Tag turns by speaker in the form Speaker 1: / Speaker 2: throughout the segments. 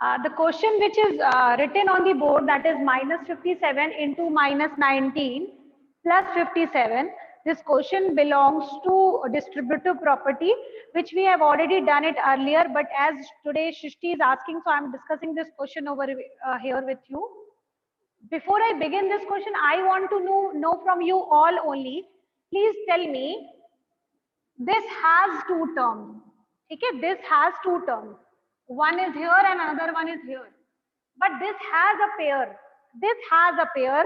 Speaker 1: The question which is written on the board, that is minus 57 into minus 19 plus 57. This question belongs to distributive property, which we have already done it earlier. But as today Shrishti is asking, so I am discussing this question over here with you. Before I begin this question, I want to know from you all only. Please tell me, this has two terms. Okay, this has two terms. One is here and another one is here. But this has a pair. This has a pair,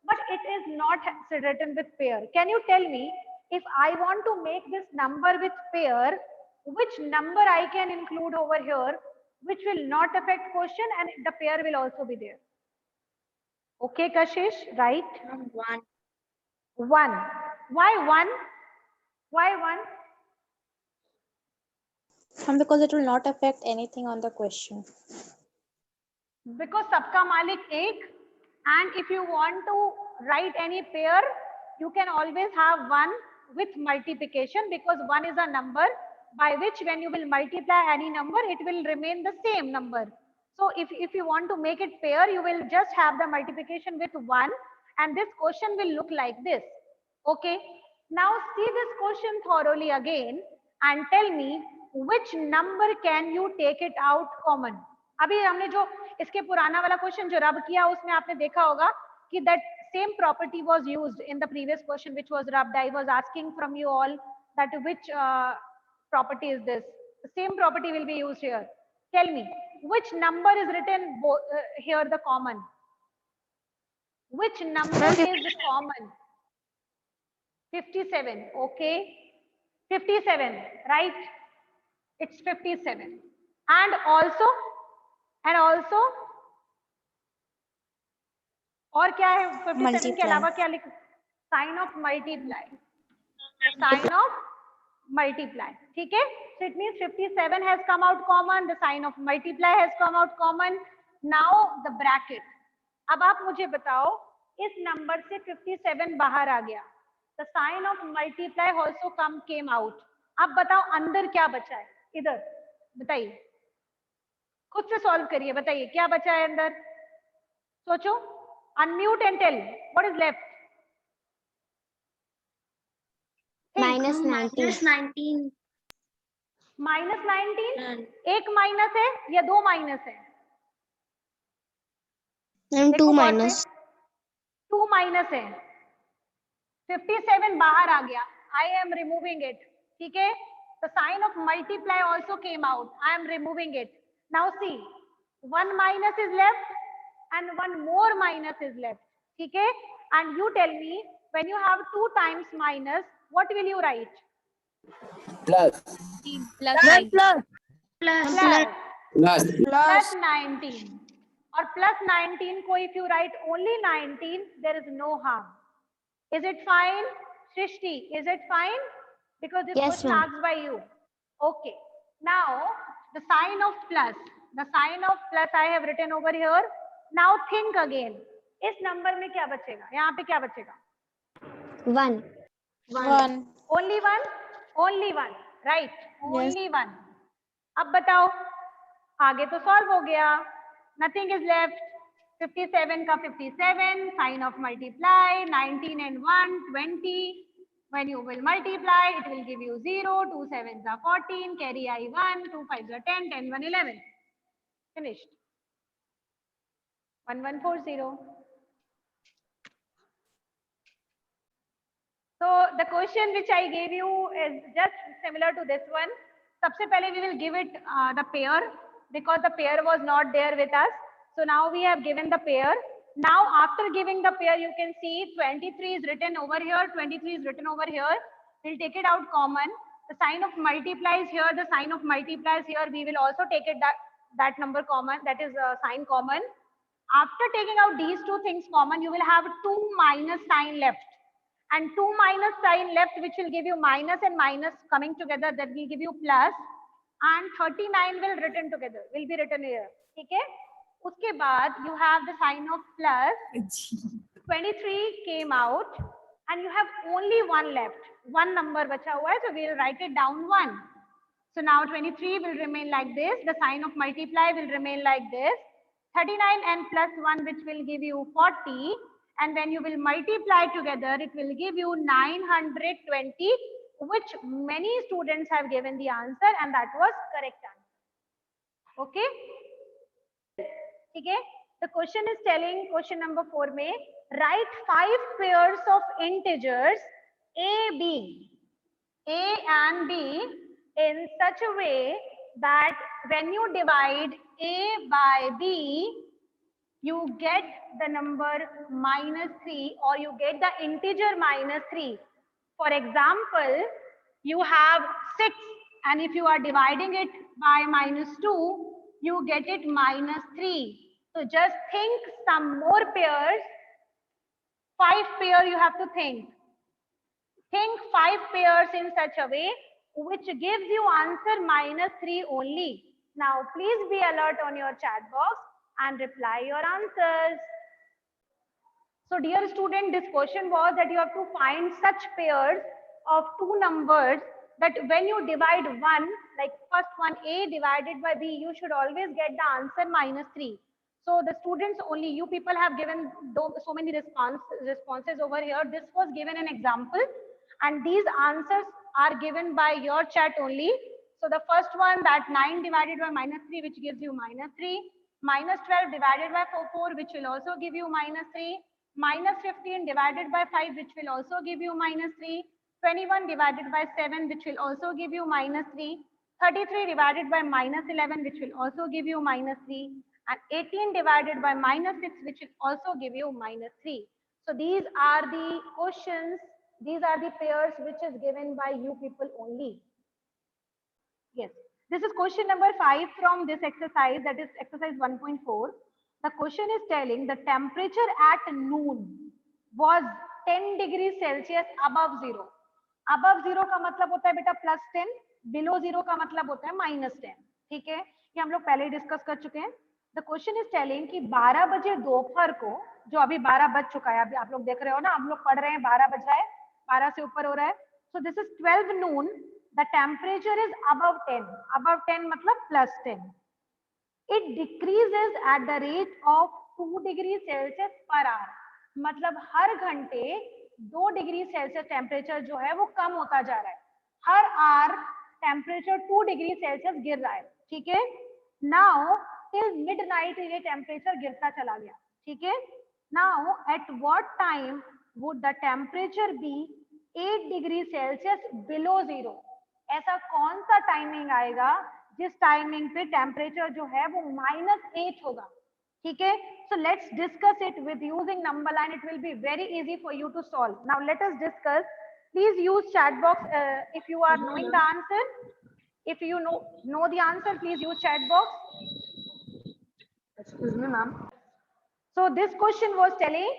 Speaker 1: but it is not written with pair. Can you tell me, if I want to make this number with pair, which number I can include over here, which will not affect question and the pair will also be there? Okay, Kashish, right?
Speaker 2: 1.
Speaker 1: 1. Why 1? Why 1?
Speaker 3: Because it will not affect anything on the question.
Speaker 1: Because sabka malik ek, and if you want to write any pair, you can always have 1 with multiplication, because 1 is a number by which when you will multiply any number, it will remain the same number. So if you want to make it pair, you will just have the multiplication with 1, and this question will look like this. Okay. Now see this question thoroughly again and tell me which number can you take it out common. अभी हमने जो इसके पुराना वाला question जो रब किया उसमें आपने देखा होगा कि that same property was used in the previous question which was rubbed. I was asking from you all that which property is this. The same property will be used here. Tell me which number is written here the common. Which number is common? 57. Okay. 57, right? It's 57. And also और क्या है 57 के अलावा क्या लिख sign of multiply sign of multiply ठीक है so it means 57 has come out common, the sign of multiply has come out common. Now the bracket. अब आप मुझे बताओ इस नंबर से 57 बाहर आ गया, the sign of multiply also came out. अब बताओ अंदर क्या बचा है, इधर बताइए, खुद से सॉल्व करिए, बताइए क्या बचा है अंदर, सोचो, unmute and tell what is left.
Speaker 2: minus 19.
Speaker 1: Minus 19, एक माइनस है या दो माइनस है?
Speaker 2: टू माइनस
Speaker 1: है. 57 बाहर आ गया, I am removing it. ठीक है, the sign of multiply also came out, I am removing it. Now see, one minus is left and one more minus is left. ठीक है, and you tell me when you have 2 times minus, what will you write?
Speaker 4: Plus
Speaker 1: 19. और plus 19 को if you write only 19, there is no harm. Is it fine, Shrishti? Is it fine? Because this question asked by you. Okay. Now the sign of plus. The sign of plus I have written over here. Now think again. इस number में क्या बचेगा? यहाँ पे क्या बचेगा?
Speaker 2: 1.
Speaker 1: Only one? Only one. Right. Only one. अब बताओ, आगे तो सॉल्व हो गया. Nothing is left. 57 का 57, sign of multiply, 19 and 1, 20. When you will multiply, it will give you 0, 2 sevens are 14, carry I 1, 2 5s are 10, 10 1 11. Finished. 1140. So the question which I gave you is just similar to this one. सबसे पहले we will give it the pair because the pair was not there with us. So now we have given the pair. Now after giving the pair, you can see 23 is written over here, 23 is written over here. We'll take it out common. The sign of multiply is here, the sign of multiply is here. We will also take it that number common, that is sign common. After taking out these two things common, you will have 2 minus sign left. And 2 minus sign left, which will give you minus and minus coming together, that will give you plus, and 39 will be written here. Okay? उसके बाद you have the sign of plus. 23 came out and you have only one left. One number बचा हुआ है, so we will write it down 1. So now 23 will remain like this. The sign of multiply will remain like this. 39n plus 1, which will give you 40. And when you will multiply together, it will give you 920, which many students have given the answer, and that was correct answer. Okay? Okay? The question is telling, question number 4 में, write 5 pairs of integers A, B, A and B in such a way that when you divide A by B, you get the number -3, or you get the integer -3. For example, you have 6, and if you are dividing it by -2, you get it -3. So just think some more pairs. 5 pair you have to think. Think 5 pairs in such a way which gives you answer -3 only. Now please be alert on your chat box and reply your answers. So dear student, this question was that you have to find such pairs of two numbers that when you divide one, like first one A divided by B, you should always get the answer -3. So the students, only you people have given so many responses over here. This was given an example, and these answers are given by your chat only. So the first one, that 9 divided by -3, which gives you -3. -12 divided by 4, which will also give you -3. -15 divided by 5, which will also give you -3. 21 divided by 7, which will also give you -3. 33 divided by -11, which will also give you -3. And 18 divided by -6, which will also give you -3. So these are the questions, these are the pairs which is given by you people only. Yes, this is question number 5 from this exercise, that is exercise 1.4. The question is telling the temperature at noon was 10 degrees Celsius above 0. Above 0 का मतलब होता है बेटा +10, below 0 का मतलब होता है -10. ठीक है, ये हम लोग पहले ही डिस्कस कर चुके हैं. द क्वेश्चन इज टेलिंग कि 12 बजे दोपहर को, जो अभी 12 बज चुका है, अभी आप लोग देख रहे हो ना, हम लोग पढ़ रहे हैं 12 बज रहा है, 12 से ऊपर हो रहा है. So this is 12 noon. The temperature is above 10. Above 10 मतलब +10. It decreases at the rate of 2 degrees Celsius per hour. मतलब हर घंटे 2 डिग्री सेल्सियस टेम्परेचर जो है वो कम होता जा रहा है. हर आवर टेम्परेचर 2 डिग्री सेल्सियस गिर रहा है. ठीक है, नाउ टिल मिडनाइट ये टेम्परेचर गिरता चला गया. ठीक है, now at what time would the temperature be 8 degree Celsius below 0. ऐसा कौन सा टाइमिंग आएगा जिस टाइमिंग पे टेम्परेचर जो है वो -8 होगा. ठीक है, so let's discuss it with using number line. It will be very easy for you to solve. Now let us discuss. Please use chat box if you are knowing the answer. If you know the answer, please use chat box.
Speaker 4: Excuse me, ma'am.
Speaker 1: So this question was telling,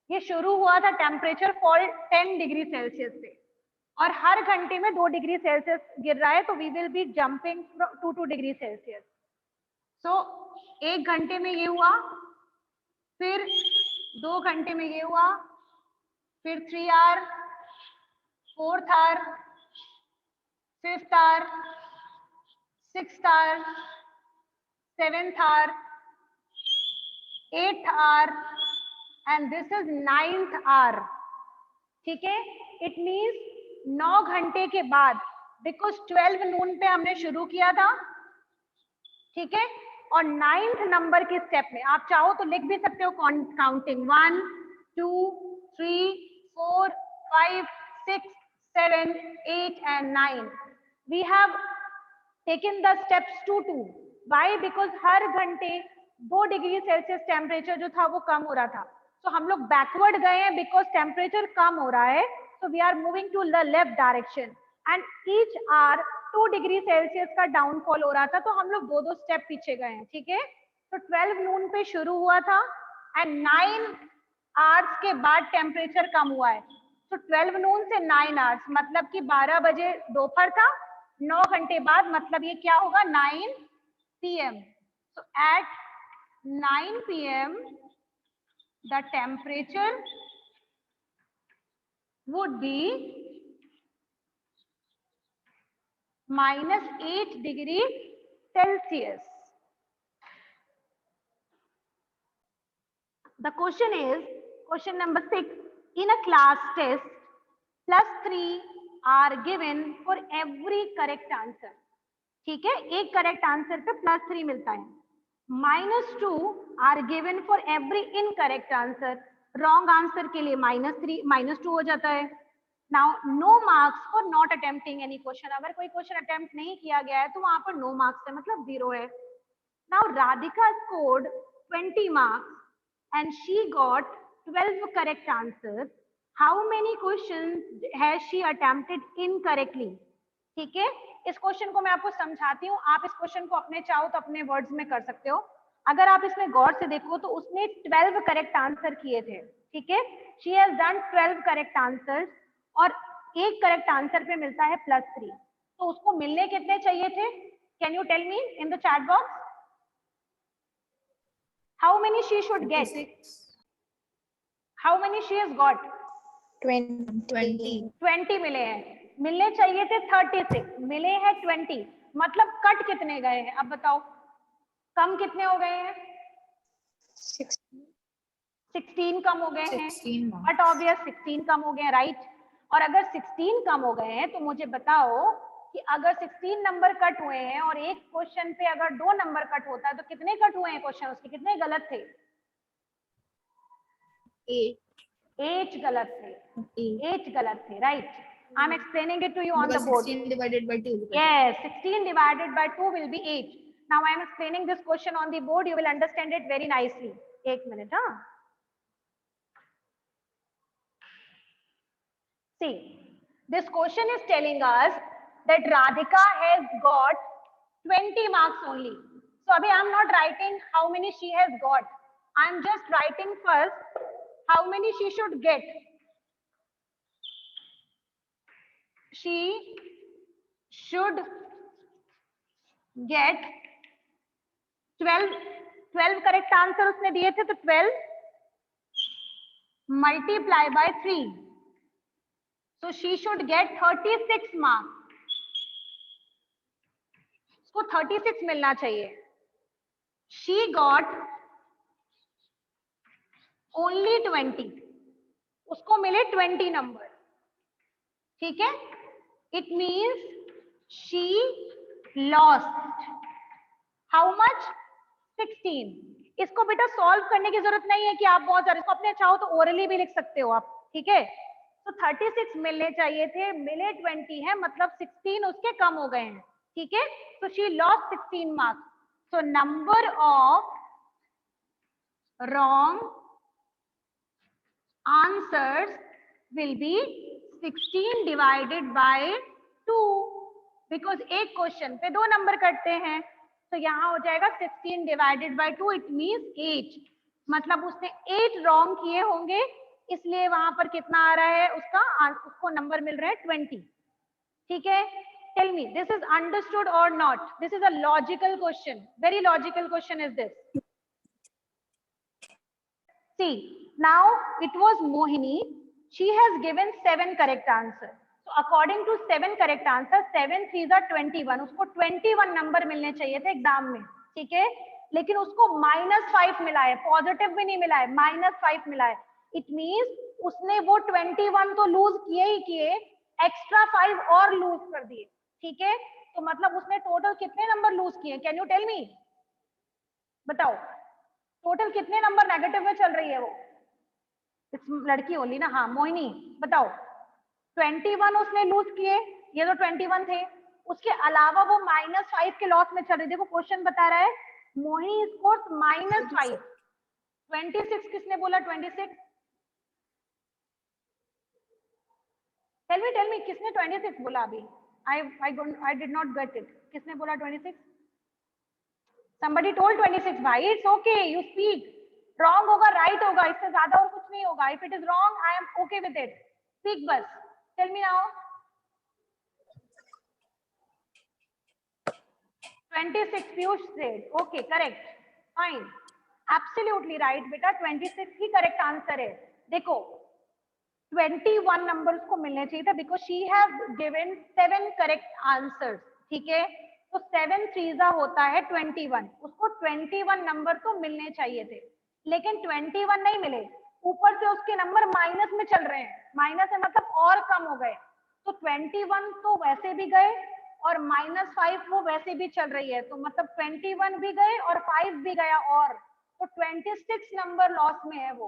Speaker 1: ये शुरू हुआ था temperature fall 10 degree Celsius से, और हर घंटे में 2 degree Celsius गिर रहा है, तो we will be jumping two degree Celsius. So 1 घंटे में ये हुआ, फिर 2 घंटे में ये हुआ, फिर 3 hour, 4th hour, 5th hour, 6th hour, 7th hour, 8th hour, and this is 9th hour. ठीक है, इट मीन्स 9 घंटे के बाद, बिकॉज 12 नून पे हमने शुरू किया था. ठीक है, और 9th नंबर के स्टेप में आप चाहो तो लिख भी सकते हो counting 1 2 3 4 5 6 7 8 and 9. We have taken the steps 2 2. Why? Because हर घंटे 2 डिग्री सेल्सियस टेम्परेचर जो था वो कम हो रहा था. तो हम लोग बैकवर्ड गए हैं बिकॉज टेम्परेचर कम हो रहा है. So we are moving to the left direction, and each hour 2 degree Celsius का डाउनफॉल हो रहा था, तो हम लोग 2 स्टेप पीछे गए हैं. ठीक है, तो 12 नून पे शुरू हुआ था एंड 9 आवर्स के बाद टेम्परेचर कम हुआ है. तो 12 नून से 9 आवर्स मतलब कि 12 बजे दोपहर था, 9 घंटे बाद मतलब ये क्या होगा 9 PM. So at 9 PM the temperature would be -8 degree Celsius. The question is, question number 6. In a class test, +3 are given for every correct answer. ठीक है, एक करेक्ट आंसर पे +3 मिलता है. -2 are given for every incorrect answer. Wrong answer के लिए -3 -2 हो जाता है. Now no marks for not attempting any question. अगर कोई क्वेश्चन अटेम्प्ट नहीं किया गया है तो वहां पर नो मार्क्स है, मतलब 0 है. Now Radhika scored 20 marks and she got 12 correct answers. How many questions has she attempted incorrectly? ठीक है, इस क्वेश्चन को मैं आपको समझाती हूँ. आप इस क्वेश्चन को अपने चाहो तो अपने वर्ड्स में कर सकते हो. अगर आप इसमें गौर से देखो तो उसने 12 करेक्ट आंसर किए थे. ठीक है, she has done 12 correct answers और एक करेक्ट आंसर पे मिलता है +3. तो उसको मिलने कितने चाहिए थे? Can you tell me in the chat box? How many she should get?
Speaker 4: 26.
Speaker 1: How many she has got?
Speaker 3: 20.
Speaker 1: 20 मिले हैं. मिलने चाहिए थे 36, मिले हैं 20. मतलब कट कितने गए हैं अब बताओ? कम कितने हो गए हैं? 16 कम हो गए हैं.
Speaker 4: 16 marks.
Speaker 1: बट ऑब्वियस 16 कम हो गए, राइट? और अगर 16 कम हो गए हैं तो मुझे बताओ कि अगर 16 नंबर कट हुए हैं और एक क्वेश्चन पे अगर 2 नंबर कट होता है तो कितने कट हुए हैं क्वेश्चन उसके? कितने गलत थे? 8 गलत थे. 8 गलत थे, right? I am explaining it to you on the board.
Speaker 4: 16 divided by 2.
Speaker 1: Yes, 16 divided by 2 will be 8. Now I am explaining this question on the board. You will understand it very nicely. एक minute, huh? See, this question is telling us that Radhika has got 20 marks only. So abhi I am not writing how many she has got. I am just writing first how many she should get. She should get 12 correct answer उसने दिए थे तो 12 multiply by 3. So she should get 36 marks. उसको 36 मिलना चाहिए. She got only 20. उसको मिले 20 number. ठीक है, it means she lost how much? 16. इसको बेटा सॉल्व करने की जरूरत नहीं है कि आप बहुत सारे, इसको अपने चाहो तो ओरली भी लिख सकते हो आप. ठीक है, तो 36 मिलने चाहिए थे, मिले 20 है, मतलब 16 उसके कम हो गए हैं. ठीक है, तो she lost 16 marks. So number of wrong answers will be 16 divided by 2, because एक क्वेश्चन पे 2 नंबर कटते हैं. तो यहाँ हो जाएगा 16 डिवाइडेड बाय 2, इट मींस 8. मतलब उसने 8 रॉन्ग किए होंगे, इसलिए वहां पर कितना आ रहा है उसको नंबर मिल रहा है 20. ठीक है, tell me this is understood or not? This is a logical question, very logical question is this. See now it was Mohini, she has given 7 correct answer. So according to 7 correct answers, 7 3s are 21. उसको 21 number मिलने चाहिए थे exam में. ठीक है, लेकिन उसको -5 मिला है, पॉजिटिव भी नहीं मिला है, -5 मिला है. इट मींस उसने वो 21 तो लूज किए ही किए, एक्स्ट्रा 5 और लूज कर दिए. ठीक है, तो मतलब उसने टोटल कितने नंबर लूज किए? Can you tell me? बताओ टोटल कितने नंबर नेगेटिव में चल रही है वो? लड़की ओनली ना. हाँ मोहिनी बताओ. 21 उसने लूज किए, ये तो 21 थे, उसके अलावा वो -5 के लॉस में चल रही. देखो क्वेश्चन बता रहा है मोहिनी स्कोर्स -5. 26 किसने बोला? 26 टेल मी किसने 26 बोला अभी? I did not get it. किसने बोला 26? somebody told 26. भाई it's okay, you speak. Wrong होगा राइट होगा, इससे ज्यादा और कुछ नहीं होगा. If it is wrong I am okay with it. Speak बस. Tell me now. 26 Piyush said. Okay, correct. Fine. Absolutely right बेटा, 26 ही करेक्ट आंसर है. देखो 21 नंबर उसको मिलने चाहिए था, because she have given 7 correct answers. ठीक है, तो 7 3 होता है 21, उसको 21 नंबर तो मिलने चाहिए थे, लेकिन 21 नहीं मिले, ऊपर से उसके नंबर माइनस में चल रहे हैं, माइनस में मतलब और कम हो गए, तो 21 तो वैसे भी गए और -5 वो वैसे भी चल रही है, तो मतलब 21 भी गए और 5 भी गया, और तो 26 नंबर लॉस में है वो।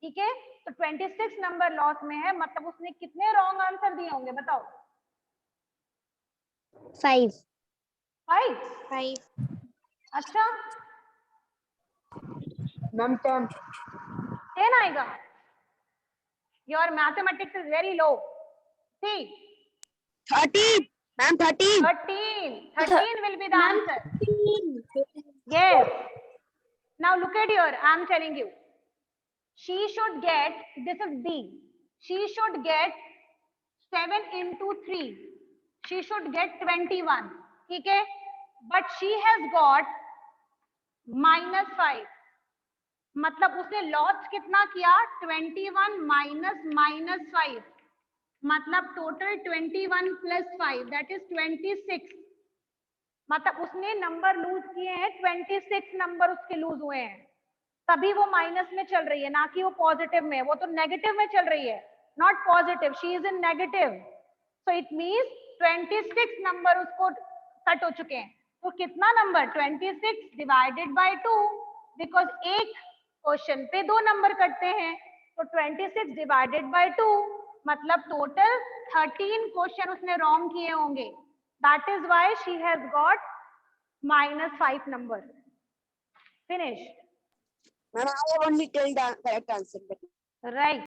Speaker 1: ठीक है, तो 26 नंबर लॉस में है, मतलब उसने कितने रॉन्ग आंसर दिए होंगे बताओ?
Speaker 2: 5.
Speaker 1: 5।
Speaker 3: 5.
Speaker 1: अच्छा,
Speaker 4: मैम 10.
Speaker 1: 10 आएगा? Your mathematics is very low. See
Speaker 2: 13. Ma'am, 13.
Speaker 1: 13 will be the answer. Yes. Now look at here, I am telling you. She should get, this is B. She should get 7 into 3. She should get 21. ठीक है? But she has got -5. मतलब उसने loss कितना किया? 21 minus -5, मतलब total 21 plus 5 that is 26। मतलब उसने number lose किए हैं, 26 नंबर उसके लूज हुए हैं, तभी वो माइनस में चल रही है, ना कि वो पॉजिटिव में। वो तो नेगेटिव में चल रही है, not positive, she is in negative. So it means 26 number उसको कट हो चुके हैं। तो कितना नंबर? 26 डिवाइडेड बाय 2, बिकॉज एक क्वेश्चन पे 2 नंबर कटते हैं, तो 26 डिवाइडेड बाय 2 मतलब टोटल 13 क्वेश्चन उसने रॉन्ग किए होंगे। That is why she has got -5 number. Finish.
Speaker 2: Ma'am, I have only tell the correct answer.
Speaker 1: Right.